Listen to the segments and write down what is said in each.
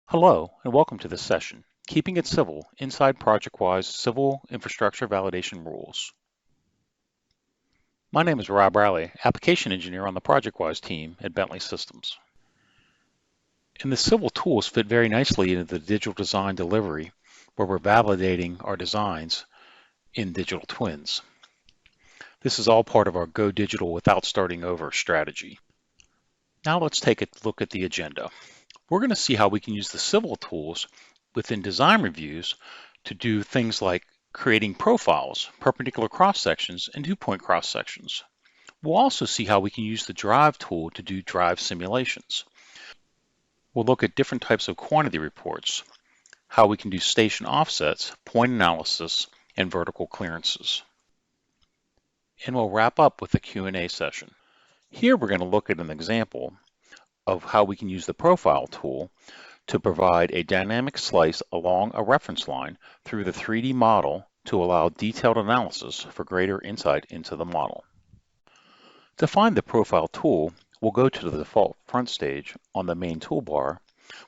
Hello, and welcome to this session, Keeping It Civil Inside ProjectWise Civil Infrastructure Validation Rules. My name is Rob Riley, Application Engineer on the ProjectWise team at Bentley Systems. And the civil tools fit very nicely into the digital design delivery, where we're validating our designs in digital twins. This is all part of our Go Digital Without Starting Over strategy. Now let's take a look at the agenda. We're going to see how we can use the civil tools within design reviews to do things like creating profiles, perpendicular cross-sections, and two-point cross-sections. We'll also see how we can use the drive tool to do drive simulations. We'll look at different types of quantity reports, how we can do station offsets, point analysis, and vertical clearances. And we'll wrap up with a Q&A session. Here we're going to look at an example of how we can use the profile tool to provide a dynamic slice along a reference line through the 3D model to allow detailed analysis for greater insight into the model. To find the profile tool, we'll go to the default front stage on the main toolbar.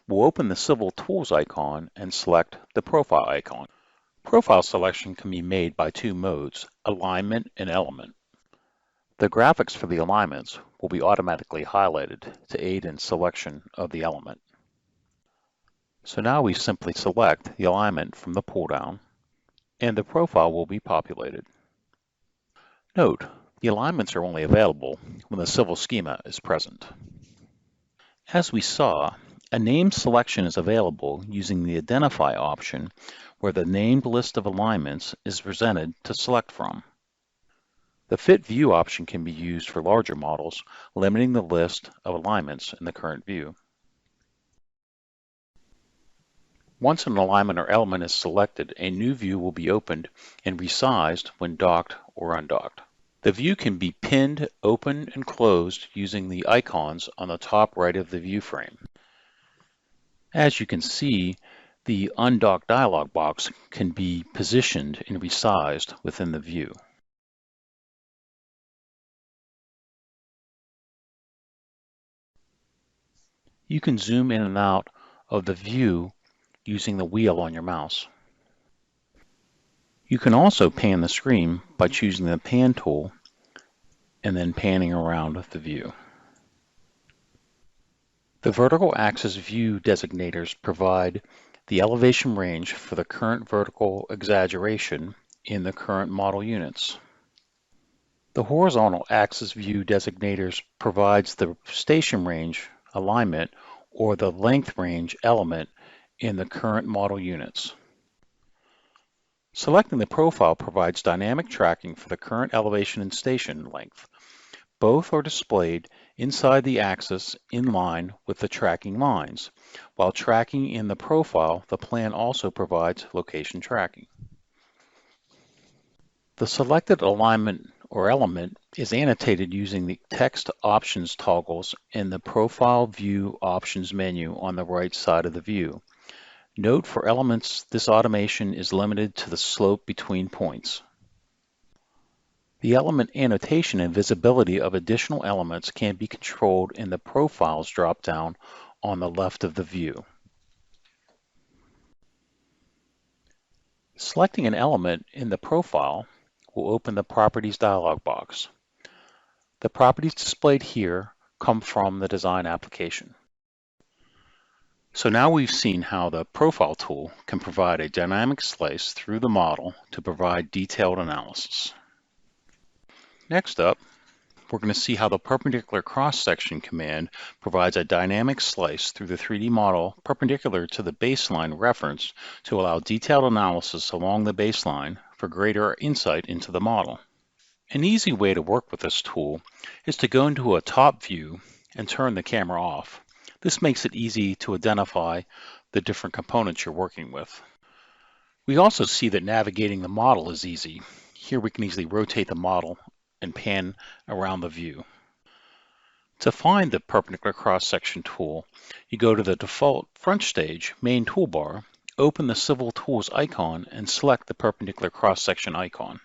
We'll open the Civil Tools icon and select the profile icon. Profile selection can be made by two modes, alignment and element. The graphics for the alignments will be automatically highlighted to aid in selection of the element. So now we simply select the alignment from the pull-down, and the profile will be populated. Note, the alignments are only available when the civil schema is present. As we saw, a name selection is available using the Identify option, where the named list of alignments is presented to select from. The Fit View option can be used for larger models, limiting the list of alignments in the current view. Once an alignment or element is selected, a new view will be opened and resized when docked or undocked. The view can be pinned, opened, and closed using the icons on the top right of the view frame. As you can see, the Undock dialog box can be positioned and resized within the view. You can zoom in and out of the view using the wheel on your mouse. You can also pan the screen by choosing the Pan tool and then panning around the view. The vertical axis view designators provide the elevation range for the current vertical exaggeration in the current model units. The horizontal axis view designators provides the station range alignment or the length range element in the current model units. Selecting the profile provides dynamic tracking for the current elevation and station length. Both are displayed inside the axis in line with the tracking lines. While tracking in the profile, the plan also provides location tracking. The selected alignment or element is annotated using the text options toggles in the Profile View Options menu on the right side of the view. Note for elements, this automation is limited to the slope between points. The element annotation and visibility of additional elements can be controlled in the Profiles drop-down on the left of the view. Selecting an element in the profile will open the Properties dialog box. The properties displayed here come from the design application. So now we've seen how the Profile tool can provide a dynamic slice through the model to provide detailed analysis. Next up, we're going to see how the Perpendicular Cross-Section command provides a dynamic slice through the 3D model perpendicular to the baseline reference to allow detailed analysis along the baseline for greater insight into the model. An easy way to work with this tool is to go into a top view and turn the camera off. This makes it easy to identify the different components you're working with. We also see that navigating the model is easy. Here we can easily rotate the model and pan around the view. To find the Perpendicular Cross-Section tool, you go to the default front stage main toolbar, open the Civil Tools icon, and select the Perpendicular Cross-Section icon.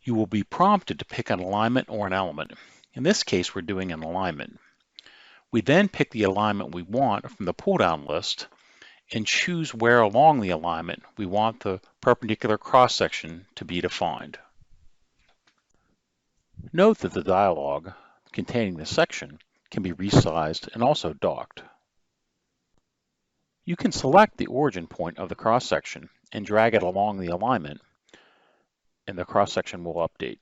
You will be prompted to pick an alignment or an element. In this case, we're doing an alignment. We then pick the alignment we want from the pull-down list and choose where along the alignment we want the perpendicular cross-section to be defined. Note that the dialog containing the section can be resized and also docked. You can select the origin point of the cross-section and drag it along the alignment, and the cross-section will update.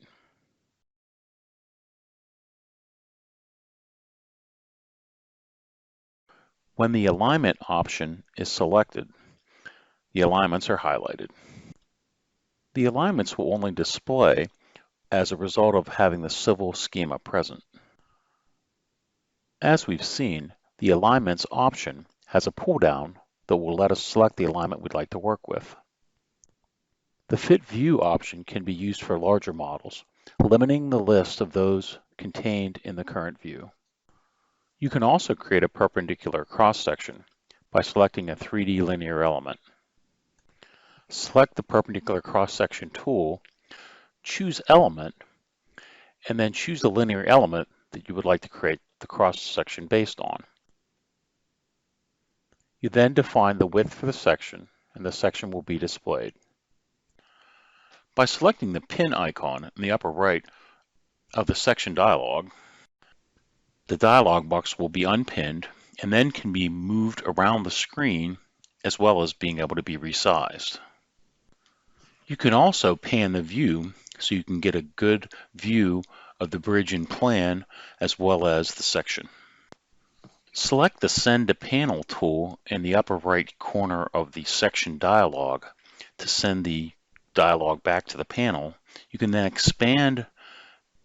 When the alignment option is selected, the alignments are highlighted. The alignments will only display as a result of having the civil schema present. As we've seen, the alignments option has a pull-down that will let us select the alignment we'd like to work with. The Fit View option can be used for larger models, limiting the list of those contained in the current view. You can also create a perpendicular cross-section by selecting a 3D linear element. Select the perpendicular cross-section tool, choose Element, and then choose the linear element that you would like to create the cross-section based on. You then define the width for the section, and the section will be displayed. By selecting the pin icon in the upper right of the section dialog, the dialog box will be unpinned and then can be moved around the screen as well as being able to be resized. You can also pan the view so you can get a good view of the bridge and plan as well as the section. Select the Send to Panel tool in the upper right corner of the section dialog to send the dialog back to the panel. You can then expand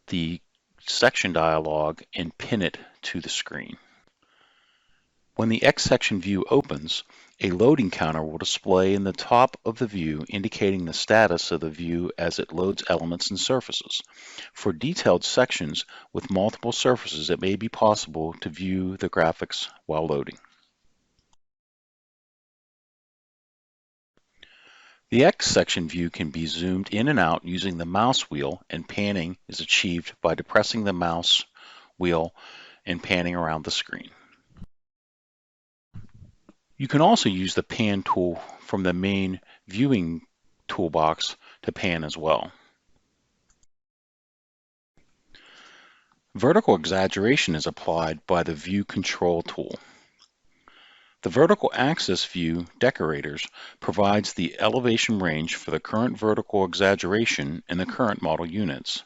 the section dialog and pin it to the screen. When the X section view opens, a loading counter will display in the top of the view indicating the status of the view as it loads elements and surfaces. For detailed sections with multiple surfaces, it may be possible to view the graphics while loading. The X section view can be zoomed in and out using the mouse wheel, and panning is achieved by depressing the mouse wheel and panning around the screen. You can also use the pan tool from the main viewing toolbox to pan as well. Vertical exaggeration is applied by the View Control tool. The vertical axis view decorators provides the elevation range for the current vertical exaggeration in the current model units.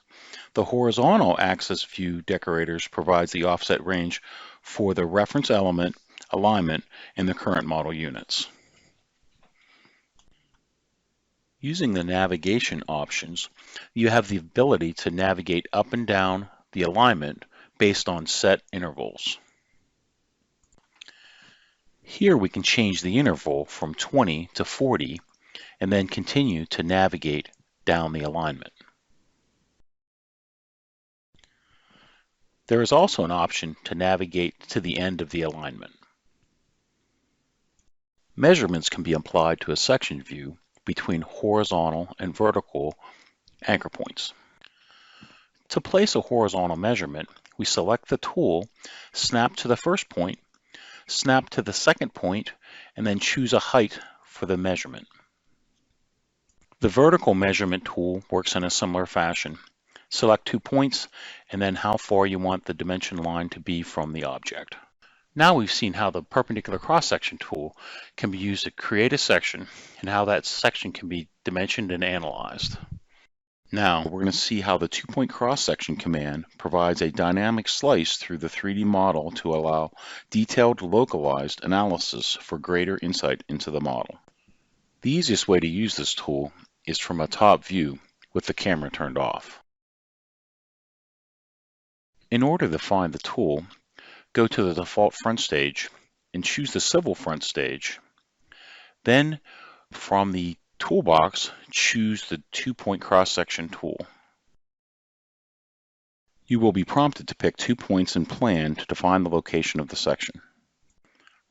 The horizontal axis view decorators provides the offset range for the reference element alignment in the current model units. Using the navigation options, you have the ability to navigate up and down the alignment based on set intervals. Here we can change the interval from 20 to 40 and then continue to navigate down the alignment. There is also an option to navigate to the end of the alignment. Measurements can be applied to a section view between horizontal and vertical anchor points. To place a horizontal measurement, we select the tool, snap to the first point, snap to the second point, and then choose a height for the measurement. The vertical measurement tool works in a similar fashion. Select 2 points and then how far you want the dimension line to be from the object. Now we've seen how the perpendicular cross-section tool can be used to create a section and how that section can be dimensioned and analyzed. Now we're going to see how the 2-point cross-section command provides a dynamic slice through the 3D model to allow detailed localized analysis for greater insight into the model. The easiest way to use this tool is from a top view with the camera turned off. In order to find the tool, go to the default front stage and choose the civil front stage. Then from the toolbox, choose the 2-point cross-section tool. You will be prompted to pick 2 points in plan to define the location of the section.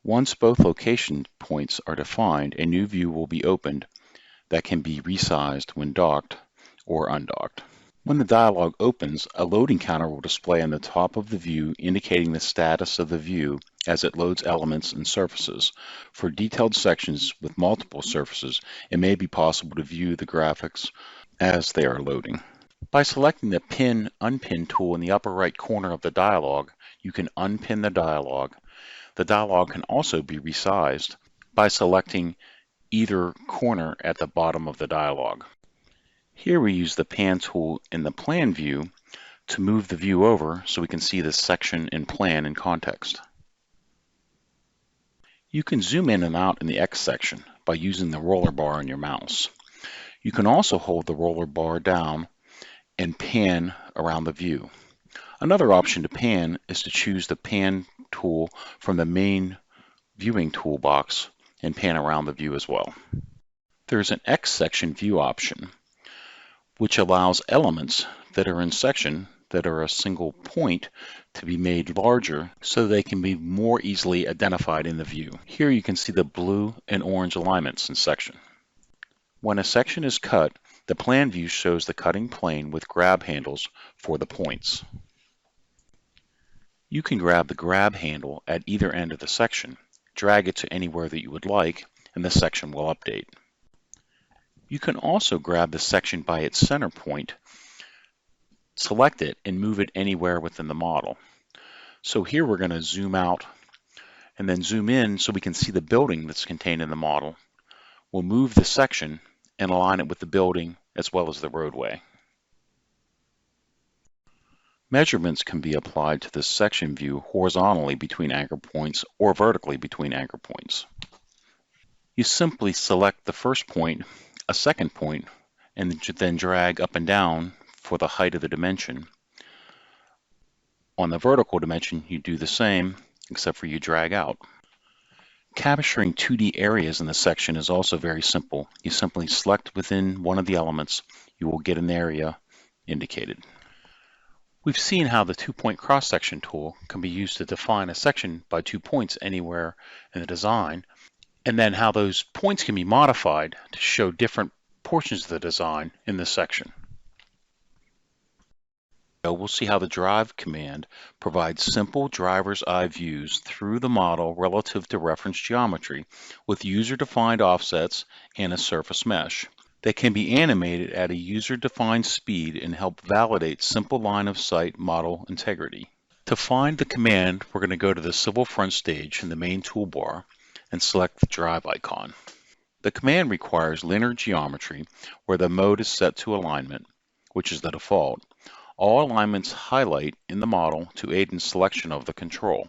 Once both location points are defined, a new view will be opened that can be resized when docked or undocked. When the dialog opens, a loading counter will display on the top of the view indicating the status of the view as it loads elements and surfaces. For detailed sections with multiple surfaces, it may be possible to view the graphics as they are loading. By selecting the Pin Unpin tool in the upper right corner of the dialog, you can unpin the dialog. The dialog can also be resized by selecting either corner at the bottom of the dialog. Here we use the Pan tool in the plan view to move the view over so we can see the section in plan in context. You can zoom in and out in the X section by using the roller bar on your mouse. You can also hold the roller bar down and pan around the view. Another option to pan is to choose the Pan tool from the main viewing toolbox and pan around the view as well. There's an X section view option, which allows elements that are in section that are a single point to be made larger so they can be more easily identified in the view. Here you can see the blue and orange alignments in section. When a section is cut, the plan view shows the cutting plane with grab handles for the points. You can grab the grab handle at either end of the section, drag it to anywhere that you would like, and the section will update. You can also grab the section by its center point, select it, and move it anywhere within the model. So here we're going to zoom out and then zoom in so we can see the building that's contained in the model. We'll move the section and align it with the building as well as the roadway. Measurements can be applied to the section view horizontally between anchor points or vertically between anchor points. You simply select the first point, a second point, and then drag up and down for the height of the dimension. On the vertical dimension, you do the same, except for you drag out. Capturing 2D areas in the section is also very simple. You simply select within one of the elements, you will get an area indicated. We've seen how the two-point cross-section tool can be used to define a section by 2 points anywhere in the design, and then how those points can be modified to show different portions of the design in this section. We'll see how the drive command provides simple driver's eye views through the model relative to reference geometry with user-defined offsets and a surface mesh. They can be animated at a user-defined speed and help validate simple line-of-sight model integrity. To find the command, we're going to go to the Civil Front stage in the main toolbar and select the drive icon. The command requires linear geometry where the mode is set to alignment, which is the default. All alignments highlight in the model to aid in selection of the control.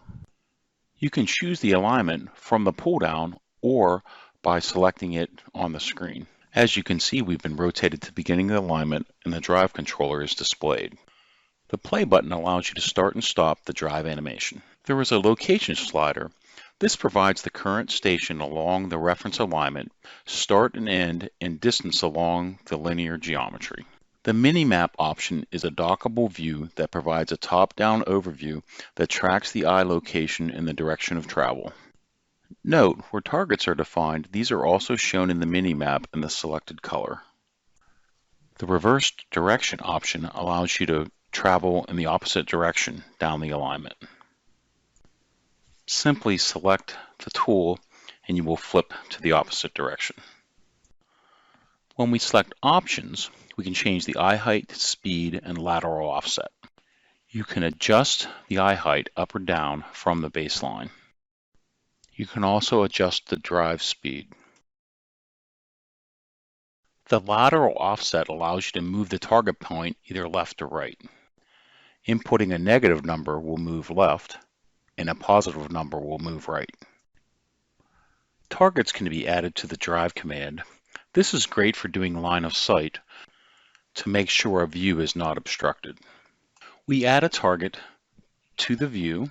You can choose the alignment from the pull-down or by selecting it on the screen. As you can see, we've been rotated to the beginning of the alignment and the drive controller is displayed. The play button allows you to start and stop the drive animation. There is a location slider. This provides the current station along the reference alignment, start and end, and distance along the linear geometry. The mini-map option is a dockable view that provides a top-down overview that tracks the eye location in the direction of travel. Note, where targets are defined, these are also shown in the mini-map in the selected color. The reverse direction option allows you to travel in the opposite direction down the alignment. Simply select the tool and you will flip to the opposite direction. When we select options, we can change the eye height, speed, and lateral offset. You can adjust the eye height up or down from the baseline. You can also adjust the drive speed. The lateral offset allows you to move the target point either left or right. Inputting a negative number will move left, and a positive number will move right. Targets can be added to the drive command. This is great for doing line of sight to make sure a view is not obstructed. We add a target to the view.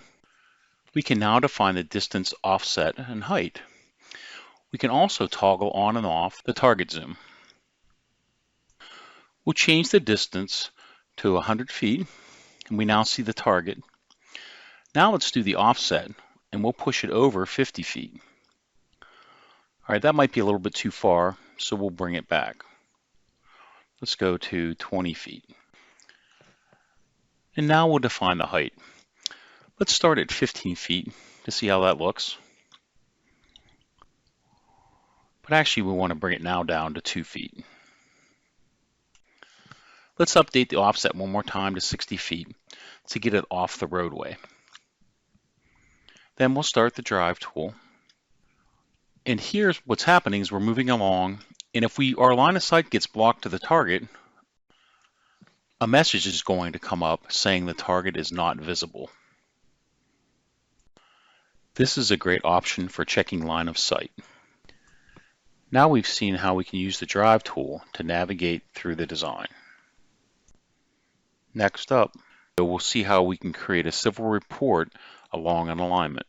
We can now define the distance, offset, and height. We can also toggle on and off the target zoom. We'll change the distance to 100 feet, and we now see the target. Now let's do the offset, and we'll push it over 50 feet. All right, that might be a little bit too far, so we'll bring it back. Let's go to 20 feet. And now we'll define the height. Let's start at 15 feet to see how that looks. But actually we want to bring it now down to 2 feet. Let's update the offset one more time to 60 feet to get it off the roadway. Then we'll start the drive tool. And here's what's happening is we're moving along, and if our line of sight gets blocked to the target, a message is going to come up saying the target is not visible. This is a great option for checking line of sight. Now we've seen how we can use the drive tool to navigate through the design. Next up, we'll see how we can create a civil report along an alignment.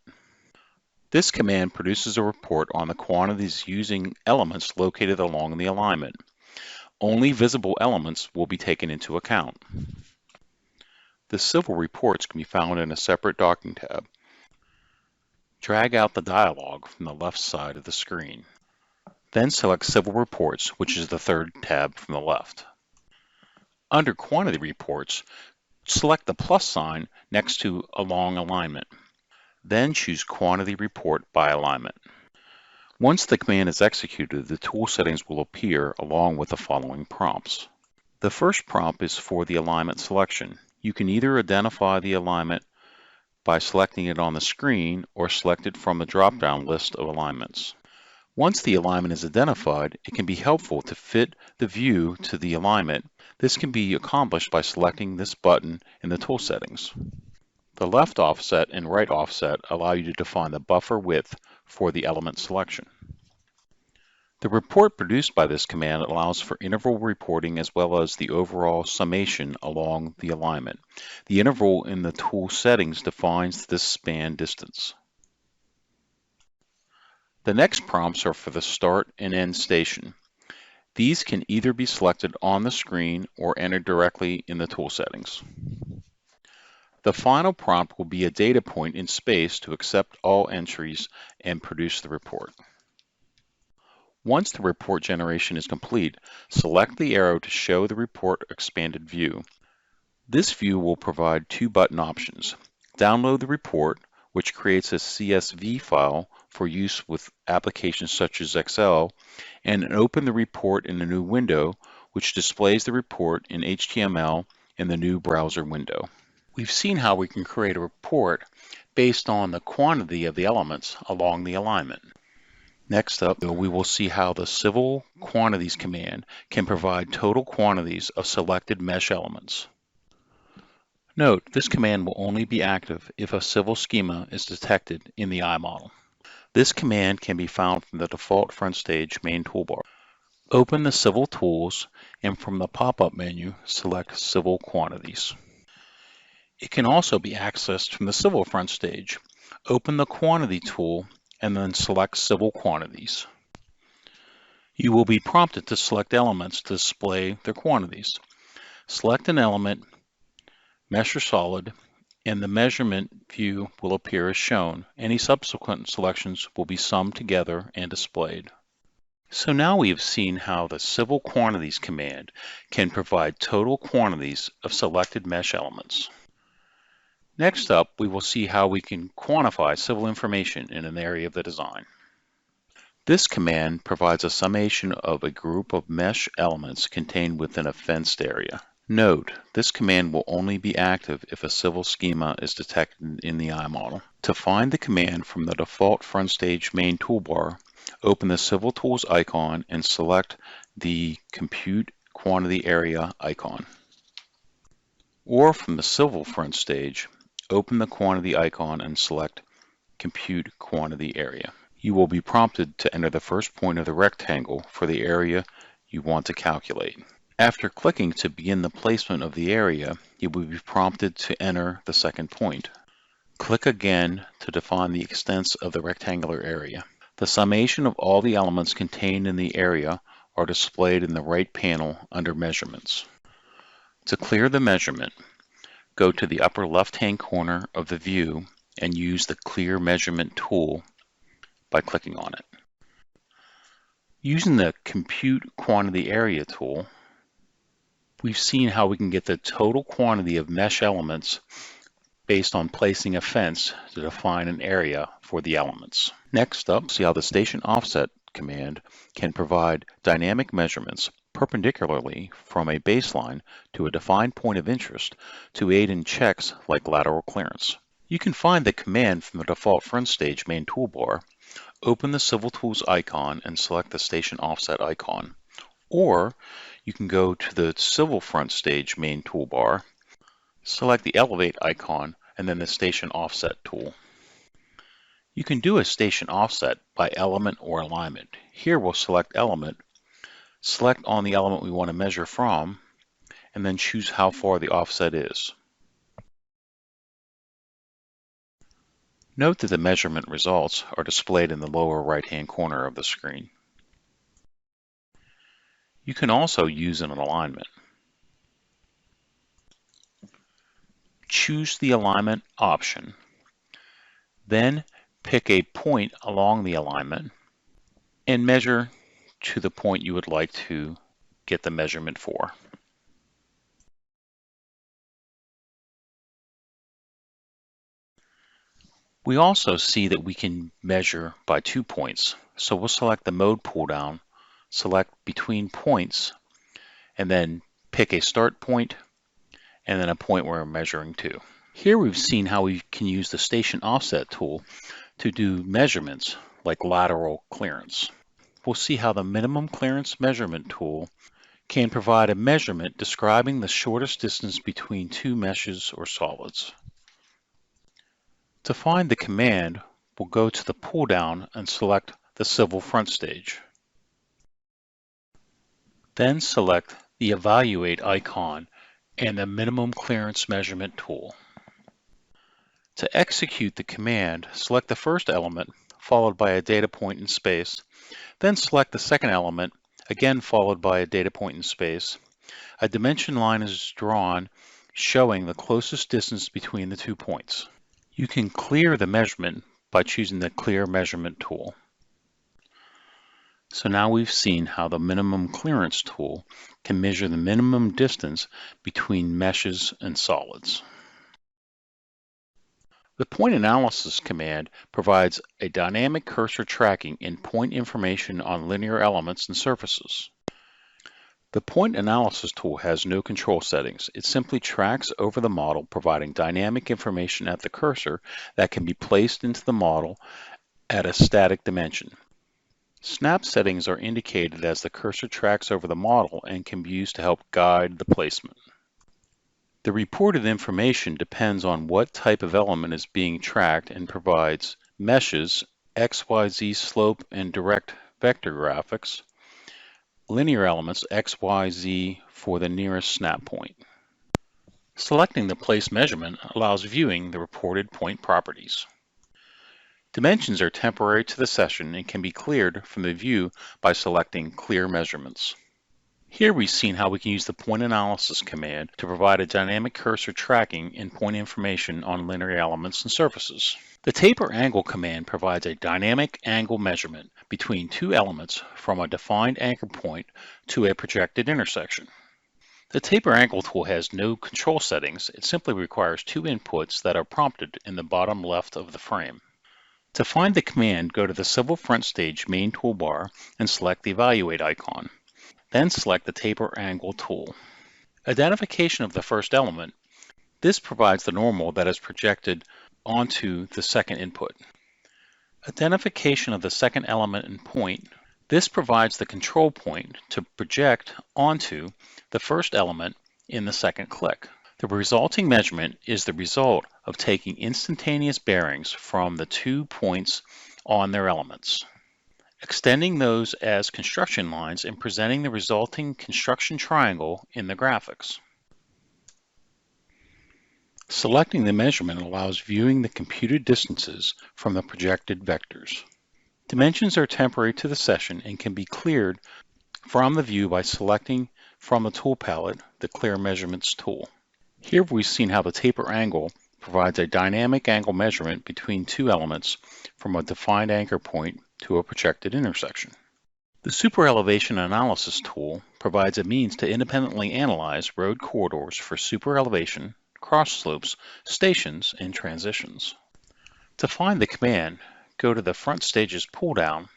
This command produces a report on the quantities using elements located along the alignment. Only visible elements will be taken into account. The civil reports can be found in a separate docking tab. Drag out the dialog from the left side of the screen. Then select Civil Reports, which is the third tab from the left. Under Quantity Reports, select the plus sign next to Along Alignment. Then choose Quantity Report by Alignment. Once the command is executed, the tool settings will appear along with the following prompts. The first prompt is for the alignment selection. You can either identify the alignment by selecting it on the screen or select it from the drop-down list of alignments. Once the alignment is identified, it can be helpful to fit the view to the alignment. This can be accomplished by selecting this button in the tool settings. The left offset and right offset allow you to define the buffer width for the element selection. The report produced by this command allows for interval reporting as well as the overall summation along the alignment. The interval in the tool settings defines this span distance. The next prompts are for the start and end station. These can either be selected on the screen or entered directly in the tool settings. The final prompt will be a data point in space to accept all entries and produce the report. Once the report generation is complete, select the arrow to show the report expanded view. This view will provide two button options. Download the report, which creates a CSV file for use with applications such as Excel, and open the report in a new window, which displays the report in HTML in the new browser window. We've seen how we can create a report based on the quantity of the elements along the alignment. Next up, we will see how the Civil Quantities command can provide total quantities of selected mesh elements. Note, this command will only be active if a civil schema is detected in the iModel. This command can be found from the default front stage main toolbar. Open the Civil Tools and from the pop-up menu, select Civil Quantities. It can also be accessed from the Civil front stage. Open the Quantity tool and then select Civil Quantities. You will be prompted to select elements to display their quantities. Select an element, Measure Solid, and the measurement view will appear as shown. Any subsequent selections will be summed together and displayed. So now we have seen how the Civil Quantities command can provide total quantities of selected mesh elements. Next up, we will see how we can quantify civil information in an area of the design. This command provides a summation of a group of mesh elements contained within a fenced area. Note, this command will only be active if a civil schema is detected in the iModel. To find the command from the default front stage main toolbar, open the Civil Tools icon and select the Compute Quantity Area icon. Or from the Civil front stage, open the Quantity icon and select Compute Quantity Area. You will be prompted to enter the first point of the rectangle for the area you want to calculate. After clicking to begin the placement of the area, you will be prompted to enter the second point. Click again to define the extents of the rectangular area. The summation of all the elements contained in the area are displayed in the right panel under Measurements. To clear the measurement, go to the upper left-hand corner of the view and use the Clear Measurement tool by clicking on it. Using the Compute Quantity Area tool, we've seen how we can get the total quantity of mesh elements based on placing a fence to define an area for the elements. Next up, see how the station offset command can provide dynamic measurements perpendicularly from a baseline to a defined point of interest to aid in checks like lateral clearance. You can find the command from the default front stage main toolbar, open the Civil Tools icon and select the station offset icon. Or you can go to the Civil front stage main toolbar, select the Elevate icon, and then the Station Offset tool. You can do a station offset by element or alignment. Here we'll select element, select on the element we want to measure from, and then choose how far the offset is. Note that the measurement results are displayed in the lower right-hand corner of the screen. You can also use an alignment. Choose the alignment option, then pick a point along the alignment and measure to the point you would like to get the measurement for. We also see that we can measure by 2 points. So we'll select the mode pull down, select between points, and then pick a start point and then a point where we're measuring to. Here we've seen how we can use the station offset tool to do measurements like lateral clearance. We'll see how the minimum clearance measurement tool can provide a measurement describing the shortest distance between two meshes or solids. To find the command, we'll go to the pull down and select the Civil front stage. Then select the Evaluate icon and the minimum clearance measurement tool. To execute the command, select the first element, followed by a data point in space, then select the second element, again followed by a data point in space. A dimension line is drawn showing the closest distance between the 2 points. You can clear the measurement by choosing the Clear Measurement tool. So now we've seen how the minimum clearance tool can measure the minimum distance between meshes and solids. The point analysis command provides a dynamic cursor tracking and point information on linear elements and surfaces. The point analysis tool has no control settings. It simply tracks over the model, providing dynamic information at the cursor that can be placed into the model at a static dimension. Snap settings are indicated as the cursor tracks over the model and can be used to help guide the placement. The reported information depends on what type of element is being tracked and provides meshes, XYZ slope and direct vector graphics, linear elements XYZ for the nearest snap point. Selecting the place measurement allows viewing the reported point properties. Dimensions are temporary to the session and can be cleared from the view by selecting Clear Measurements. Here we've seen how we can use the point analysis command to provide a dynamic cursor tracking and point information on linear elements and surfaces. The taper angle command provides a dynamic angle measurement between two elements from a defined anchor point to a projected intersection. The taper angle tool has no control settings. It simply requires 2 inputs that are prompted in the bottom left of the frame. To find the command, go to the Civil front stage main toolbar and select the Evaluate icon. Then select the Taper Angle tool. Identification of the first element. This provides the normal that is projected onto the second input. Identification of the second element and point. This provides the control point to project onto the first element in the second click. The resulting measurement is the result of taking instantaneous bearings from the 2 points on their elements, extending those as construction lines and presenting the resulting construction triangle in the graphics. Selecting the measurement allows viewing the computed distances from the projected vectors. Dimensions are temporary to the session and can be cleared from the view by selecting from the tool palette the Clear Measurements tool. Here we've seen how the taper angle provides a dynamic angle measurement between 2 elements from a defined anchor point to a projected intersection. The Super Elevation Analysis tool provides a means to independently analyze road corridors for super elevation, cross slopes, stations, and transitions. To find the command, go to the Front Stages pull-down,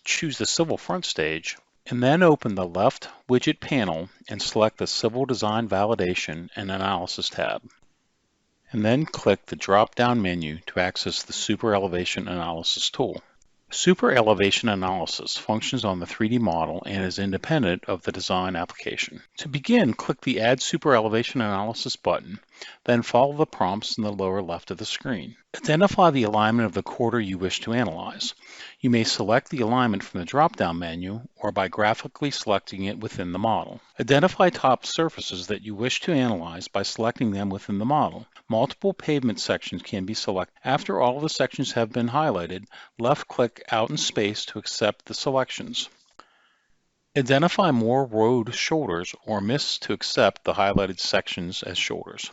choose the Civil Front Stage, and then open the left widget panel and select the Civil Design Validation and Analysis tab. And then click the drop-down menu to access the Super Elevation Analysis tool. Super Elevation Analysis functions on the 3D model and is independent of the design application. To begin, click the Add Super Elevation Analysis button, then follow the prompts in the lower left of the screen. Identify the alignment of the corridor you wish to analyze. You may select the alignment from the drop-down menu or by graphically selecting it within the model. Identify top surfaces that you wish to analyze by selecting them within the model. Multiple pavement sections can be selected. After all of the sections have been highlighted, left-click out in space to accept the selections. Identify more road shoulders or miss to accept the highlighted sections as shoulders.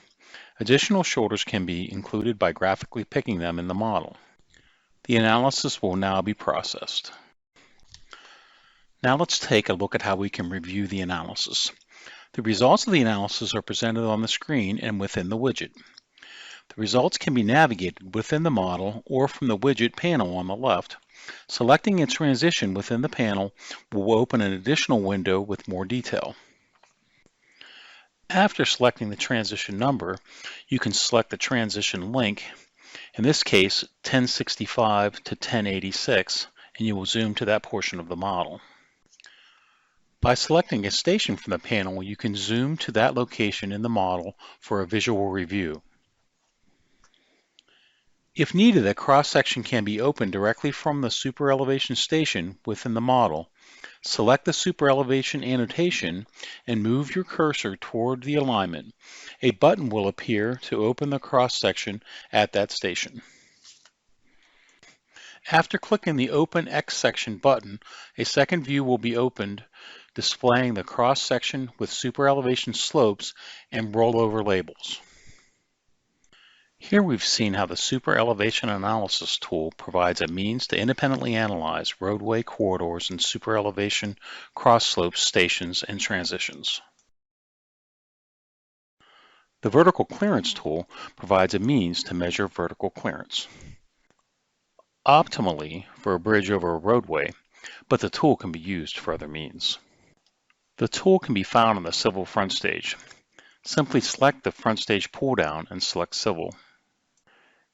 Additional shoulders can be included by graphically picking them in the model. The analysis will now be processed. Now let's take a look at how we can review the analysis. The results of the analysis are presented on the screen and within the widget. The results can be navigated within the model or from the widget panel on the left. Selecting a transition within the panel will open an additional window with more detail. After selecting the transition number, you can select the transition link, in this case 1065 to 1086, and you will zoom to that portion of the model. By selecting a station from the panel, you can zoom to that location in the model for a visual review. If needed, a cross-section can be opened directly from the super elevation station within the model. Select the super elevation annotation and move your cursor toward the alignment. A button will appear to open the cross-section at that station. After clicking the Open X section button, a second view will be opened, displaying the cross-section with super elevation slopes and rollover labels. Here we've seen how the Super Elevation Analysis tool provides a means to independently analyze roadway corridors and super elevation cross slopes, stations, and transitions. The Vertical Clearance tool provides a means to measure vertical clearance. Optimally for a bridge over a roadway, but the tool can be used for other means. The tool can be found on the Civil Front Stage. Simply select the Front Stage pull-down and select Civil.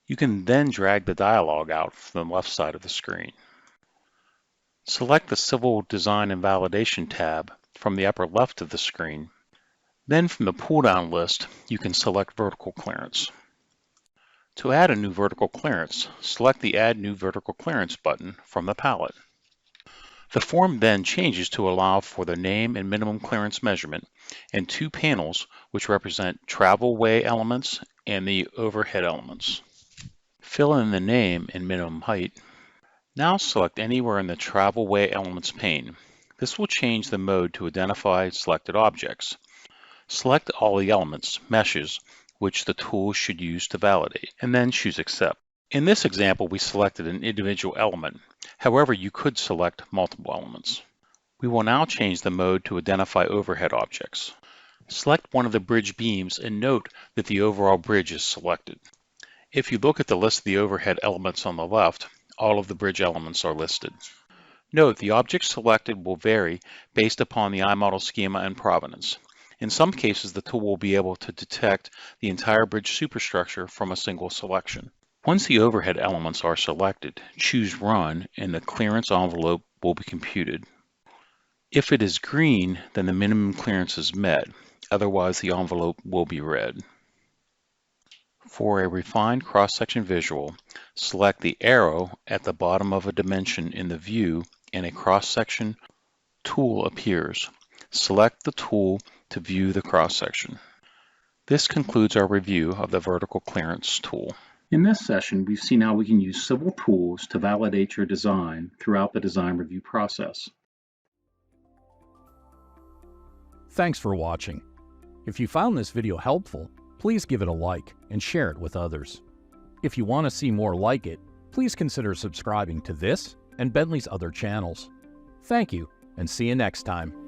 You can then drag the dialog out from the left side of the screen. Select the Civil Design and Validation tab from the upper left of the screen. Then from the pull-down list, you can select Vertical Clearance. To add a new vertical clearance, select the Add New Vertical Clearance button from the palette. The form then changes to allow for the name and minimum clearance measurement and two panels which represent travel way elements and the overhead elements. Fill in the name and minimum height. Now select anywhere in the Travel Way Elements pane. This will change the mode to identify selected objects. Select all the elements, meshes, which the tool should use to validate, and then choose Accept. In this example, we selected an individual element. However, you could select multiple elements. We will now change the mode to identify overhead objects. Select one of the bridge beams and note that the overall bridge is selected. If you look at the list of the overhead elements on the left, all of the bridge elements are listed. Note the objects selected will vary based upon the iModel schema and provenance. In some cases, the tool will be able to detect the entire bridge superstructure from a single selection. Once the overhead elements are selected, choose Run and the clearance envelope will be computed. If it is green, then the minimum clearance is met. Otherwise, the envelope will be red. For a refined cross-section visual, select the arrow at the bottom of a dimension in the view and a cross-section tool appears. Select the tool to view the cross-section. This concludes our review of the Vertical Clearance tool. In this session, we've seen how we can use civil tools to validate your design throughout the design review process. Thanks for watching. If you found this video helpful, please give it a like and share it with others. If you want to see more like it, please consider subscribing to this and Bentley's other channels. Thank you, and see you next time.